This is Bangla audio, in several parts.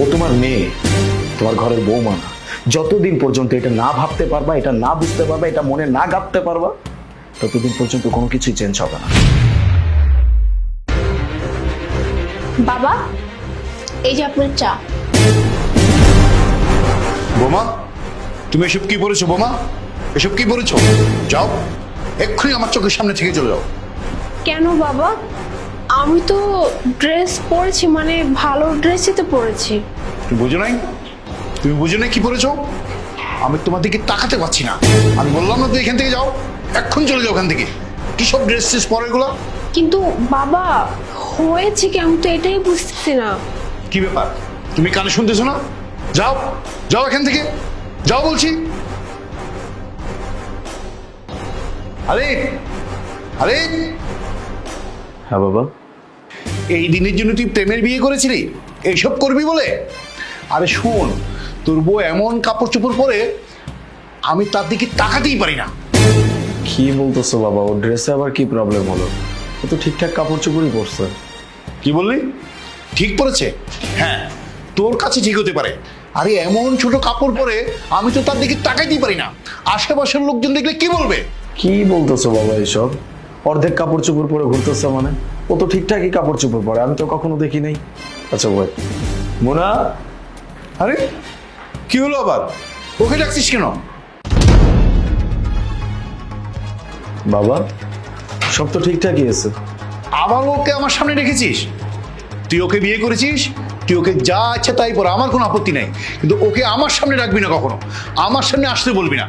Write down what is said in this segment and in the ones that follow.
ও তোমার মেয়ে, তোমার ঘরের বৌমা না। যতদিন পর্যন্ত এটা না ভাবতে পারবা, এটা না বুঝতে পারবা, এটা মনে না গাঁথতে পারবা, ততদিন পর্যন্ত কোনো কিছুই চেঞ্জ হবে না। বাবা, এই যে আপনার চা। বোমা, তুমি এসব কি পড়েছো? বোমা, এসব কি পড়েছো? যাও, এক্ষুনি আমার চোখের সামনে থেকে চলে যাও। কেন বাবা? আমি তো ড্রেস পরেছি, মানে ভালো ড্রেসই তো পরেছি। তুমি বুঝো নাই? তুমি বুঝো নাই কি পড়েছো? আমি তোমার দিকে তাকাতে পারছি না। আমি বললাম না তুই এখান থেকে যাও, এক্ষুনি চলে যাও এখান থেকে। কি সব ড্রেস ট্রেস পরে এগুলো? কিন্তু বাবা, হয়েছে কি আমি তো এটাই বুঝতেছি না। কি ব্যাপার, তুমি কানে শুনতেছো না? যাও, যাও এখান থেকে, যাও বলছি। আরে আরে, হ্যাঁ বাবা। এই দিনের জন্য তুই প্রেমের বিয়ে করেছিলি? এইসব করবি বলে? আরে শোন, তোর বউ এমন কাপড় চোপড় পরে আমি তার দিকে তাকাতেই পারি না। কি বলতেছো বাবা? ও ড্রেসে আবার কি প্রবলেম হলো? ও তো ঠিকঠাক কাপড় চোপড়ই পরছে। কি বললি? ঠিক পড়েছে? হ্যাঁ, তোর কাছে ঠিক হতে পারে। আরে এমন ছোট কাপড় পরে আমি তো তার দিকে তাকাইতেই পারি না। আশেপাশের লোকজন দেখলে কি বলবে? কি বলতেছো বাবা এসব? অর্ধেক কাপড় চোপড় পরে ঘুরতেছে মানে? ও তো ঠিকঠাকই কাপড় চোপড় পরে, আমি তো কখনো দেখি নাই। আচ্ছা ওয়েট, মোনা। আরে কি হলো আবার? ওকে ডাকছিস কেন? বাবা, সব তো ঠিকঠাকই আছে। আবার ওকে আমার সামনে রেখেছিস? তুই ওকে বিয়ে করেছিস, তুই ওকে যা ইচ্ছা তাই পর, আমার কোনো আপত্তি নাই, কিন্তু ওকে আমার সামনে রাখবি না কখনো। আমার সামনে আসতে বলবি না।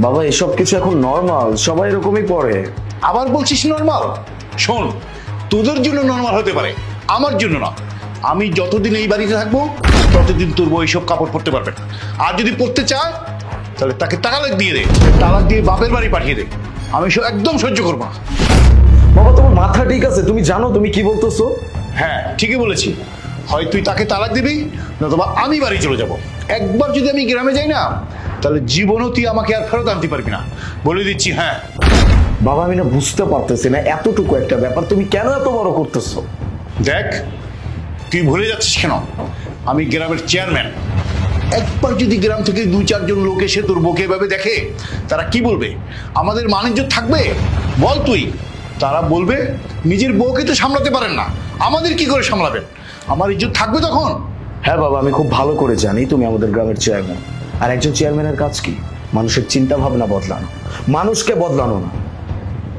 বাবা, এসব কিছু এখন নর্মাল, সবাই এরকমই পরে। আবার বলছিস নর্মাল? শোন, তোদের জন্য নর্মাল হতে পারে, আমার জন্য না। আমি যতদিন এই বাড়িতে থাকবো ততদিন তোর বউ এইসব কাপড় পরতে পারবে না। আর যদি পরতে চায় তাহলে তাকে তালাক দিয়ে দে, তালাক দিয়ে বাপের বাড়ি পাঠিয়ে দে। আমি সব একদম সহ্য করবো না। বাবা, তোমার মাথা ঠিক আছে? তুমি জানো তুমি কি বলতেছো? হ্যাঁ, ঠিকই বলেছি। হয় তুই তাকে তালাক দিবি, নতুবা আমি বাড়ি চলে যাব। একবার যদি আমি গ্রামে যাই না, তাহলে জীবনও তুই আমাকে আর ফেরত আনতে পারবি না, বলে দিচ্ছি। হ্যাঁ বাবা, আমি না বুঝতে পারতেছি না, এতটুকু একটা ব্যাপার তুমি কেন এত বড় করতেছো? দেখ, তুই ভুলে যাচ্ছিস কেন, আমি গ্রামের চেয়ারম্যান। একবার যদি গ্রাম থেকে 2-4 জন লোক এসে তোর বউকে এভাবে দেখে, তারা কি বলবে? আমাদের মান-ইজ্জত থাকবে? বল তুই। তারা বলবে নিজের বউকে তো সামলাতে পারেন না, আমাদের কি করে সামলাবেন? আমার ইজ্জত থাকবে তখন? হ্যাঁ বাবা, আমি খুব ভালো করে জানি তুমি আমাদের গ্রামের চেয়ারম্যান। আর একজন চেয়ারম্যানের কাজ কি? মানুষের চিন্তা ভাবনা বদলানো, মানুষকে বদলানো না।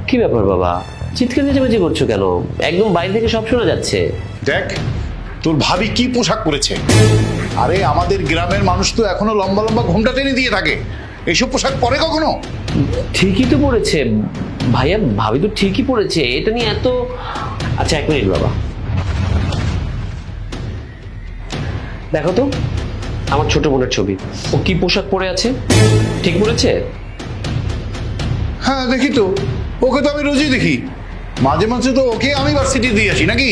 কি ব্যাপার বাবা, চিৎকার চেঁচামেচি করছো কেন? একদম বাইরে থেকে সব শোনা যাচ্ছে। দেখ, তোর ভাবি কি পোশাক পরেছে। আরে আমাদের গ্রামের মানুষ তো এখনো লম্বা লম্বা ঘোমটা টেনে দিয়ে থাকে, এইসব পোশাক পরে কখনো? ঠিকই তো পড়েছে ভাইয়া, ভাবি তো ঠিকই পড়েছে। এটা নিয়ে এত... আচ্ছা, 1 মিনিট বাবা, দেখো তো আমার ছোট বোনের ছবি। ও কি পোশাক পরে আছে? ঠিক পড়েছে? হ্যাঁ দেখি তো, ওকে তো আমি রোজই দেখি। মাঝে মাঝে তো ওকে আমি ভার্সিটি দিয়ে আসি নাকি।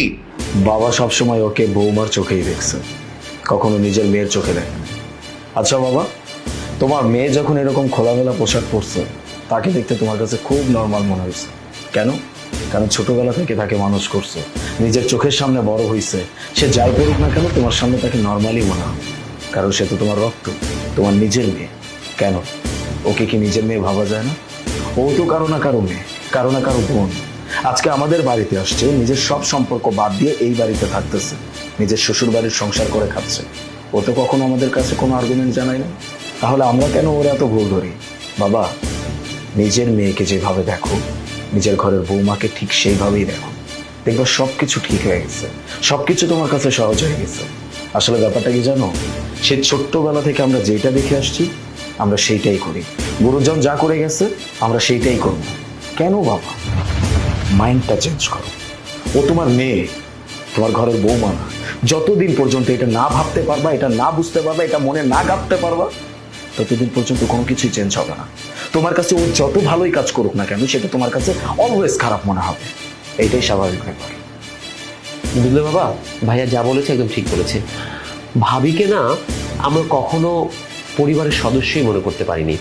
বাবা সবসময় ওকে বৌমার চোখেই দেখছে, কখনো নিজের মেয়ের চোখে দেখে। আচ্ছা বাবা, তোমার মেয়ে যখন এরকম খোলামেলা পোশাক পরছে, তাকে দেখতে তোমার কাছে খুব নর্মাল মনে হয়েছে কেন? কারণ ছোটবেলা থেকে তাকে মানুষ করছো, নিজের চোখের সামনে বড় হয়েছে। সে যাই পড়ুক না কেন, তোমার সামনে তাকে নর্মালি মনে হবে, কারণ সে তো তোমার রক্ত, তোমার নিজের মেয়ে। কেন, ওকে কি নিজের মেয়ে ভাবা যায় না? ও তো কারো না কারো মেয়ে, কারো না কারো বোন। আজকে আমাদের বাড়িতে আসছে, নিজের সব সম্পর্ক বাদ দিয়ে এই বাড়িতে থাকতেছে, নিজের শ্বশুর বাড়ির সংসার করে খাচ্ছে। ও তো কখনো আমাদের কাছে কোনো আর্গুমেন্ট জানায় না, তাহলে আমরা কেন ওরা এত ভুল ধরি? বাবা, নিজের মেয়েকে যেভাবে দেখো, নিজের ঘরের বৌমাকে ঠিক সেইভাবেই দেখো, দেখবা সবকিছু ঠিক হয়ে গেছে, সবকিছু তোমার কাছে সহজ হয়ে গেছে। আসলে ব্যাপারটা কি জানো, সে ছোট্টবেলা থেকে আমরা যেটা দেখে আসছি আমরা সেইটাই করি, গুরুজন যা করে গেছে আমরা সেইটাই করব। কেন বাবা, মাইন্ডটা চেঞ্জ করো। ও তোমার মেয়ে, তোমার ঘরের বৌমা না। যতদিন পর্যন্ত এটা না ভাবতে পারবা, এটা না বুঝতে পারবা, এটা মনে না গাঁথতে পারবা, ততদিন পর্যন্ত কোনো কিছুই চেঞ্জ হবে না। তোমার কাছে ও যত ভালোই কাজ করুক না কেন, সেটা তোমার কাছে অলওয়েজ খারাপ মনে হবে। এইটাই স্বাভাবিক ব্যাপার। বুঝলে বাবা, ভাইয়া যা বলেছে একদম ঠিক বলেছে। ভাবিকে না আমরা কখনো পরিবারের সদস্যই মনে করতে পারিনি।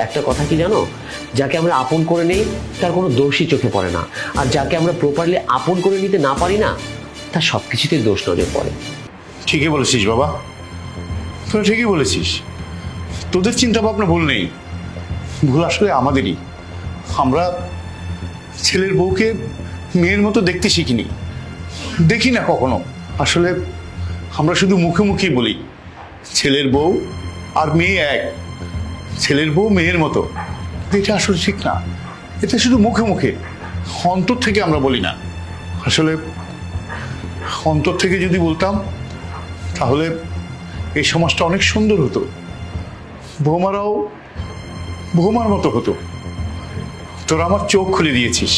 একটা কথা কি জানো, যাকে আমরা আপন করে নেই তার কোনো দোষই চোখে পড়ে না, আর যাকে আমরা প্রপারলি আপন করে নিতে না পারি না, তার সব কিছুতেই দোষ নজর পড়ে। ঠিকই বলেছিস বাবা। তোরা ঠিকই বলেছিস, তোদের চিন্তা ভাবনা ভুল নেই, ভুল আসলে আমাদেরই। আমরা ছেলের বউকে মেয়ের মতো দেখতে শিখিনি, দেখি না কখনো। আসলে আমরা শুধু মুখে মুখেই বলি ছেলের বউ আর মেয়ে এক, ছেলের বউ মেয়ের মতো। এটা আসলে ঠিক না, এটা শুধু মুখে মুখে, অন্তর থেকে আমরা বলি না। আসলে অন্তর থেকে যদি বলতাম তাহলে এই সমাজটা অনেক সুন্দর হতো, বৌমারাও বৌমার মতো হতো। তোরা আমার চোখ খুলে দিয়েছিস,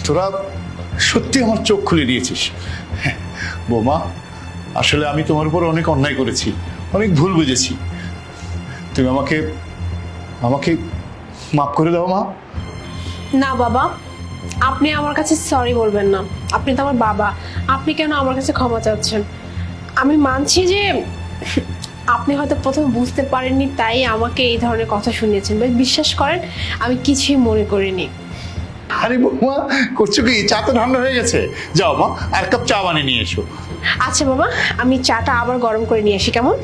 তোরা সত্যি আমার চোখ খুলে দিয়েছিস। হ্যাঁ, বৌমা, আসলে আমি তোমার উপর অনেক অন্যায় করেছি, অনেক ভুল বুঝেছি। তুমি আমাকে আমাকে মাফ করে দাও মা। না বাবা, আপনি আমার কাছে সরি বলবেন না, আপনি তো আমার বাবা, আপনি কেন আমার কাছে ক্ষমা চাচ্ছেন? আমি মানছি যে আপনি হয়তো প্রথমে বুঝতে পারেননি, তাই আমাকে এই ধরনের কথা শুনিয়েছেন, বাট বিশ্বাস করেন আমি কিছুই মনে করিনি। আরে বৌমা, করছো কি? চা তো ঠান্ডা হয়ে গেছে, যাও মা, আর কাপ চা বানিয়ে নিয়ে এসো। আচ্ছা বাবা, আমি চাটা আবার গরম করে নিয়ে আসি, কেমন?